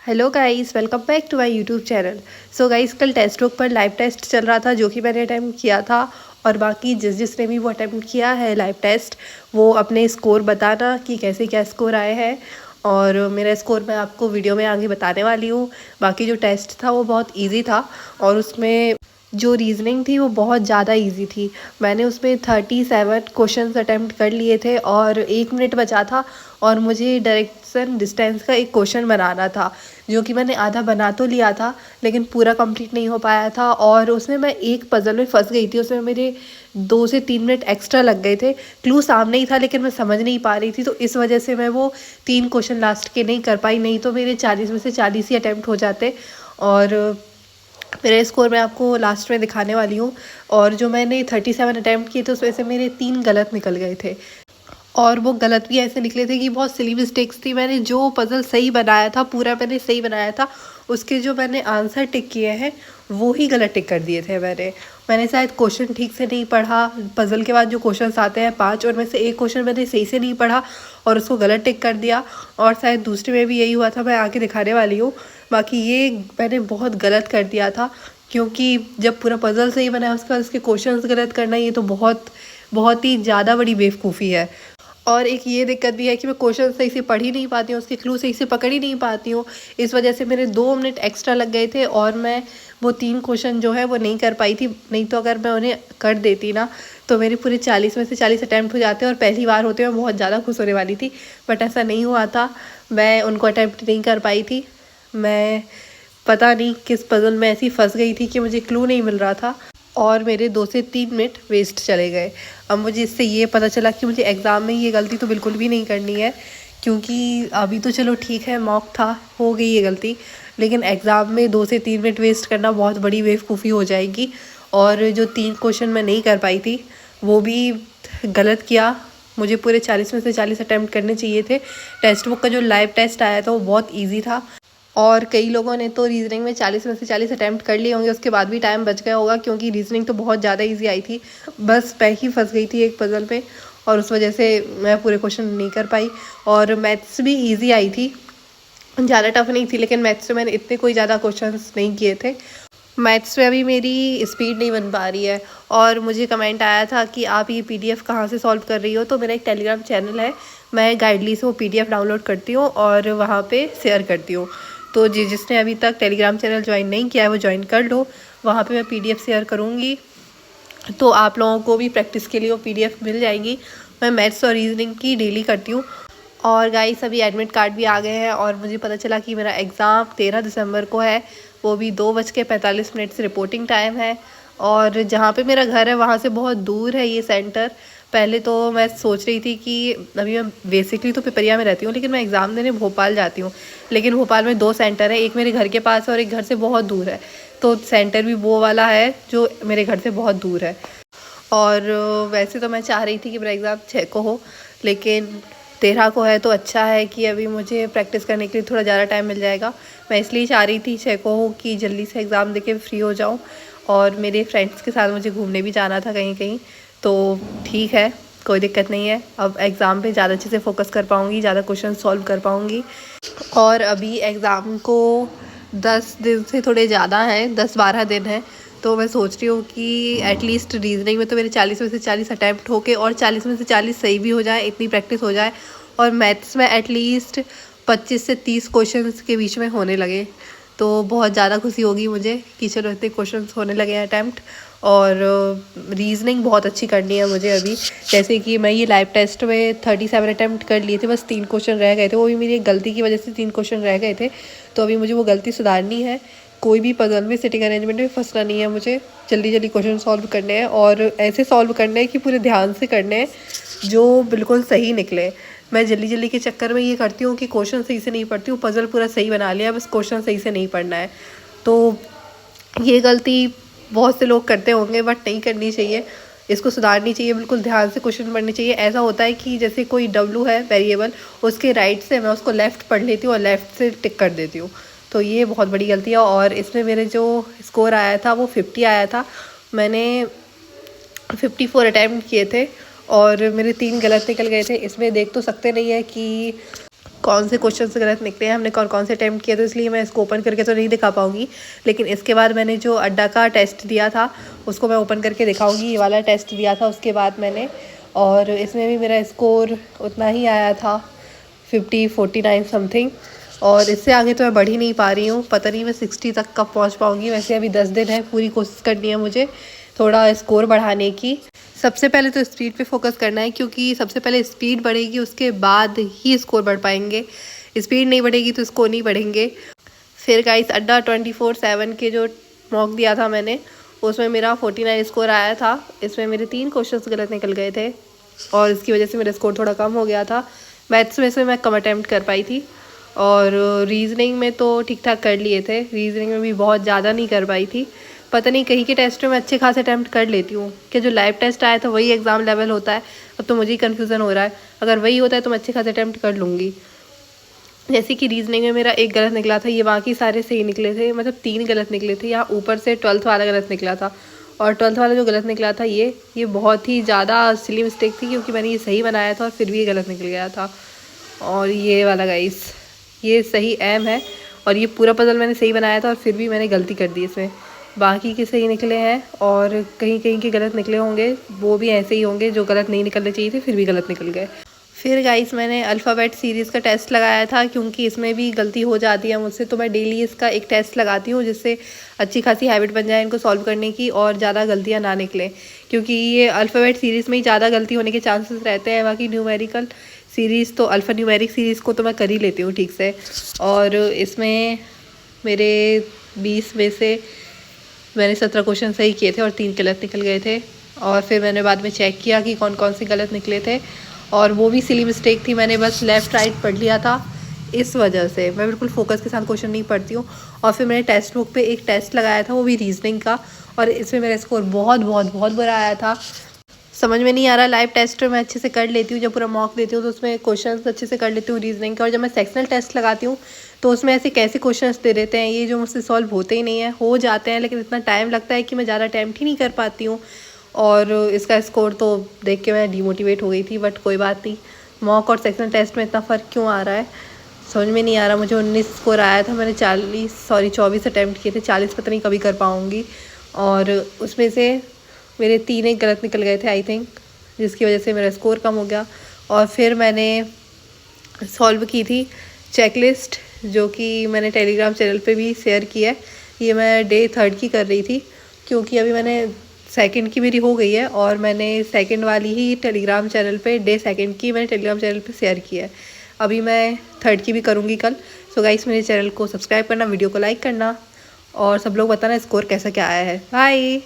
Hello guys, welcome back to my YouTube channel. So guys, कल Testbook पर live test चल रहा था जो कि मैंने अटेम्प्ट किया था। और बाकी जिसने भी वो अटेम्प्ट किया है लाइव टेस्ट, वो अपने स्कोर बताना कि कैसे क्या स्कोर आए हैं। और मेरा स्कोर मैं आपको वीडियो में आगे बताने वाली हूँ। बाकी जो टेस्ट था वो बहुत इजी था और उसमें जो रीजनिंग थी वो बहुत ज़्यादा इजी थी। मैंने उसमें 37 क्वेश्चंस अटेम्प्ट कर लिए थे और 1 मिनट बचा था। और मुझे डायरेक्शन डिस्टेंस का एक क्वेश्चन बनाना था जो कि मैंने आधा बना तो लिया था, लेकिन पूरा कंप्लीट नहीं हो पाया था। और उसमें मैं एक पजल में फंस गई थी, उसमें मेरे 2 से 3 मिनट एक्स्ट्रा लग गए थे। क्लू सामने ही था लेकिन मैं समझ नहीं पा रही थी, तो इस वजह से मैं वो 3 क्वेश्चन लास्ट के नहीं कर पाई। नहीं तो मेरे 40 में से 40 ही अटैम्प्ट हो जाते। और मेरा स्कोर मैं आपको लास्ट में दिखाने वाली हूँ। और जो मैंने 37 अटैम्प्ट किए थे उसमें से मेरे 3 गलत निकल गए थे। और वो गलत भी ऐसे निकले थे कि बहुत सिली मिस्टेक्स थी। मैंने जो पज़ल सही बनाया था, पूरा मैंने सही बनाया था, उसके जो मैंने आंसर टिक किए हैं वो ही गलत टिक कर दिए थे मैंने शायद क्वेश्चन ठीक से नहीं पढ़ा। पज़ल के बाद जो क्वेश्चंस आते हैं 5, और में से एक क्वेश्चन मैंने सही से नहीं पढ़ा और उसको गलत टिक कर दिया। और शायद दूसरे में भी यही हुआ था, मैं आगे दिखाने वाली हूँ। बाकी ये मैंने बहुत गलत कर दिया था, क्योंकि जब पूरा पज़ल सही बनाया उसके बाद उसके क्वेश्चंस गलत करना, ये तो बहुत बहुत ही ज़्यादा बड़ी बेवकूफ़ी है। और एक ये दिक्कत भी है कि मैं क्वेश्चन सही से पढ़ ही नहीं पाती हूँ, उसके क्लू सही से पकड़ ही नहीं पाती हूँ। इस वजह से मेरे 2 मिनट एक्स्ट्रा लग गए थे और मैं वो 3 क्वेश्चन जो है वो नहीं कर पाई थी। नहीं तो अगर मैं उन्हें कर देती ना, तो मेरे पूरे 40 में से 40 अटैम्प्ट हो जाते और पहली बार होते मैं बहुत ज़्यादा खुश होने वाली थी। बट ऐसा नहीं हुआ था, मैं उनको अटैम्प्ट नहीं कर पाई थी। मैं पता नहीं किस पज़ल में ऐसी फंस गई थी कि मुझे क्लू नहीं मिल रहा था और मेरे 2 से 3 मिनट वेस्ट चले गए। अब मुझे इससे ये पता चला कि मुझे एग्ज़ाम में ये गलती तो बिल्कुल भी नहीं करनी है, क्योंकि अभी तो चलो ठीक है, मॉक था, हो गई ये गलती। लेकिन एग्ज़ाम में 2 से 3 मिनट वेस्ट करना बहुत बड़ी बेवकूफ़ी हो जाएगी। और जो 3 क्वेश्चन मैं नहीं कर पाई थी वो भी गलत किया। मुझे पूरे 40 में से 40 अटैम्प्ट करने चाहिए थे। टेक्स्ट बुक का जो लाइव टेस्ट आया था वो बहुत ईजी था और कई लोगों ने तो रीजनिंग में 40 में से 40 अटैम्प्ट कर लिए होंगे, उसके बाद भी टाइम बच गया होगा, क्योंकि रीजनिंग तो बहुत ज़्यादा इजी आई थी। बस मैं ही फंस गई थी एक पज़ल पे और उस वजह से मैं पूरे क्वेश्चन नहीं कर पाई। और मैथ्स भी इजी आई थी, ज़्यादा टफ नहीं थी, लेकिन मैथ्स में मैंने इतने कोई ज़्यादा क्वेश्चंस नहीं किए थे। मैथ्स में अभी मेरी स्पीड नहीं बन पा रही है। और मुझे कमेंट आया था कि आप ये पीडीएफ कहाँ से सॉल्व कर रही हो, तो मेरा एक टेलीग्राम चैनल है, मैं गाइडली से वो पीडीएफ डाउनलोड करती हूँ और वहाँ पे शेयर करती हूँ। तो जिसने अभी तक टेलीग्राम चैनल ज्वाइन नहीं किया है वो ज्वाइन कर लो, वहाँ पे मैं पीडीएफ शेयर करूँगी, तो आप लोगों को भी प्रैक्टिस के लिए वो पीडीएफ मिल जाएगी। मैं मैथ्स और रीजनिंग की डेली करती हूँ। और गाइस, अभी एडमिट कार्ड भी आ गए हैं और मुझे पता चला कि मेरा एग्ज़ाम 13 दिसंबर को है। वो भी 2:45 से रिपोर्टिंग टाइम है। और जहाँ पे मेरा घर है वहाँ से बहुत दूर है ये सेंटर। पहले तो मैं सोच रही थी कि अभी मैं बेसिकली तो पिपरिया में रहती हूँ, लेकिन मैं एग्ज़ाम देने भोपाल जाती हूँ। लेकिन भोपाल में 2 सेंटर है, एक मेरे घर के पास है और एक घर से बहुत दूर है। तो सेंटर भी वो वाला है जो मेरे घर से बहुत दूर है। और वैसे तो मैं चाह रही थी कि मेरा एग्ज़ाम 6 को हो, लेकिन 13 को है, तो अच्छा है कि अभी मुझे प्रैक्टिस करने के लिए थोड़ा ज़्यादा टाइम मिल जाएगा। मैं इसलिए चाह रही थी 6 को हो कि जल्दी से एग्ज़ाम देके फ्री हो जाऊँ। और मेरे फ्रेंड्स के साथ मुझे घूमने भी जाना था कहीं कहीं, तो ठीक है, कोई दिक्कत नहीं है। अब एग्ज़ाम पे ज़्यादा अच्छे से फोकस कर पाऊँगी, ज़्यादा क्वेश्चन सॉल्व कर पाऊँगी। और अभी एग्ज़ाम को 10 दिन से थोड़े ज़्यादा हैं, 10-12 दिन हैं। तो मैं सोच रही हूँ कि एटलीस्ट रीजनिंग में तो मेरे 40 में से 40 अटैम्प्ट होके और 40 में से 40 सही भी हो जाए, इतनी प्रैक्टिस हो जाए। और मैथ्स में एटलीस्ट 25 से 30 क्वेश्चंस के बीच में होने लगे, तो बहुत ज़्यादा खुशी होगी मुझे कि चलो इतने क्वेश्चंस होने लगे हैं अटैम्प्ट। और रीजनिंग बहुत अच्छी करनी है मुझे अभी। जैसे कि मैं ये लाइव टेस्ट में 37 अटैम्प्ट कर लिए थे, बस 3 क्वेश्चन रह गए थे, वो भी मेरी एक गलती की वजह से 3 क्वेश्चन रह गए थे। तो अभी मुझे वो गलती सुधारनी है। कोई भी पजल में सिटिंग अरेंजमेंट में फंसना नहीं है मुझे, जल्दी जल्दी क्वेश्चन सॉल्व करने हैं और ऐसे सॉल्व करने हैं कि पूरे ध्यान से करने हैं, जो बिल्कुल सही निकले। मैं जल्दी जल्दी के चक्कर में ये करती हूँ कि क्वेश्चन सही से नहीं पढ़ती हूँ, पज़ल पूरा सही बना लिया, बस क्वेश्चन सही से नहीं पढ़ना है। तो ये गलती बहुत से लोग करते होंगे, बट नहीं करनी चाहिए, इसको सुधारनी चाहिए। बिल्कुल ध्यान से क्वेश्चन पढ़ने चाहिए। ऐसा होता है कि जैसे कोई डब्लू है वेरिएबल, उसके राइट से मैं उसको लेफ़्ट पढ़ लेती हूँ और लेफ़्ट से टिक कर देती हूँ, तो ये बहुत बड़ी गलती है। और इसमें मेरे जो स्कोर आया था वो 50 आया था। मैंने 54 अटैम्प्ट किए थे और मेरे 3 गलत निकल गए थे। इसमें देख तो सकते नहीं है कि कौन से क्वेश्चन गलत निकले हैं, हमने कौन कौन से अटैम्प्ट किए, तो इसलिए मैं इसको ओपन करके तो नहीं दिखा पाऊँगी। लेकिन इसके बाद मैंने जो अड्डा का टेस्ट दिया था उसको मैं ओपन करके दिखाऊँगी। ये वाला टेस्ट दिया था उसके बाद मैंने, और इसमें भी मेरा स्कोर उतना ही आया था 49 समथिंग। और इससे आगे तो मैं बढ़ ही नहीं पा रही हूँ, पता नहीं मैं 60 तक कब पहुँच पाऊँगी। वैसे अभी 10 दिन है, पूरी कोशिश करनी है मुझे थोड़ा स्कोर बढ़ाने की। सबसे पहले तो स्पीड पे फोकस करना है, क्योंकि सबसे पहले स्पीड बढ़ेगी उसके बाद ही स्कोर बढ़ पाएंगे। स्पीड नहीं बढ़ेगी तो स्कोर नहीं बढ़ेंगे। फिर गाइस अड्डा 24/7 के जो मॉक दिया था मैंने, उसमें मेरा 49 स्कोर आया था। इसमें मेरे 3 क्वेश्चंस गलत निकल गए थे और इसकी वजह से मेरा स्कोर थोड़ा कम हो गया था। मैथ्स में से मैं कम अटैम्प्ट कर पाई थी और रीजनिंग में तो ठीक ठाक कर लिए थे। रीजनिंग में भी बहुत ज़्यादा नहीं कर पाई थी। पता नहीं कहीं के टेस्ट में मैं अच्छे खासे अटैम्प्ट कर लेती हूँ कि जो लाइव टेस्ट आया था वही एग्ज़ाम लेवल होता है। अब तो मुझे ही कन्फ्यूज़न हो रहा है, अगर वही होता है तो मैं अच्छे खासे अटैम्प्ट कर लूँगी। जैसे कि रीजनिंग में मेरा 1 गलत निकला था, ये बाकी सारे सही निकले थे, मतलब 3 गलत निकले थे। यहाँ ऊपर से 12th वाला गलत निकला था, और 12th वाला जो गलत निकला था ये बहुत ही ज़्यादा सिली मिस्टेक थी, क्योंकि मैंने ये सही बनाया था और फिर भी ये गलत निकल गया था। और ये वाला गाइस ये सही एम है, और ये पूरा पजल मैंने सही बनाया था और फिर भी मैंने गलती कर दी इसमें। बाकी के सही निकले हैं और कहीं कहीं के गलत निकले होंगे, वो भी ऐसे ही होंगे जो गलत नहीं निकलने चाहिए थे फिर भी गलत निकल गए। फिर गाइस मैंने अल्फ़ाबेट सीरीज़ का टेस्ट लगाया था, क्योंकि इसमें भी गलती हो जाती है मुझसे, तो मैं डेली इसका एक टेस्ट लगाती हूँ जिससे अच्छी खासी हैबिट बन जाए इनको सॉल्व करने की और ज़्यादा गलतियाँ ना निकलें। क्योंकि ये अल्फ़ाबेट सीरीज़ में ही ज़्यादा गलती होने के चांसेस रहते हैं। बाकी न्यूमेरिकल सीरीज़ तो अल्फ़ा न्यूमेरिक सीरीज़ को तो मैं कर ही लेती हूँ ठीक से। और इसमें मेरे 20 में से मैंने 17 क्वेश्चन सही किए थे और 3 गलत निकल गए थे। और फिर मैंने बाद में चेक किया कि कौन कौन से गलत निकले थे, और वो भी सिली मिस्टेक थी। मैंने बस लेफ़्ट राइट पढ़ लिया था, इस वजह से मैं बिल्कुल फोकस के साथ क्वेश्चन नहीं पढ़ती हूँ। और फिर मैंने टेक्स्ट बुक पे एक टेस्ट लगाया था, वो भी रीजनिंग का, और इसमें मेरा स्कोर बहुत बहुत बहुत बुरा आया था। समझ में नहीं आ रहा। लाइव टेस्ट मैं अच्छे से कर लेती हूँ, जब पूरा मॉक देती हूँ तो उसमें क्वेश्चंस अच्छे से कर लेती हूँ रीजनिंग का। और जब मैं सेक्शनल टेस्ट लगाती हूँ तो उसमें ऐसे कैसे क्वेश्चंस दे देते हैं ये जो मुझसे सॉल्व होते ही नहीं है। हो जाते हैं लेकिन इतना टाइम लगता है कि मैं ज़्यादा अटैम्प्ट ही नहीं कर पाती हूँ। और इसका स्कोर तो देख के मैं डिमोटिवेट हो गई थी, बट कोई बात नहीं। मॉक और सेक्शनल टेस्ट में इतना फ़र्क क्यों आ रहा है समझ में नहीं आ रहा। मुझे 19 स्कोर आया था, मैंने 24 अटैम्प्ट किए थे, 40 पता नहीं कभी कर पाऊँगी। और उसमें से मेरे 3 एक गलत निकल गए थे आई थिंक, जिसकी वजह से मेरा स्कोर कम हो गया। और फिर मैंने सॉल्व की थी चेकलिस्ट, जो कि मैंने टेलीग्राम चैनल पे भी शेयर की है। ये मैं डे 3 की कर रही थी, क्योंकि अभी मैंने सेकंड की मेरी हो गई है और मैंने सेकंड वाली ही टेलीग्राम चैनल पे डे 2 की मैंने टेलीग्राम चैनल पे शेयर की है। अभी मैं 3 की भी करूँगी कल। सो गाइस मेरे चैनल को सब्सक्राइब करना, वीडियो को लाइक करना, और सब लोग बताना स्कोर कैसा क्या आया है। बाय।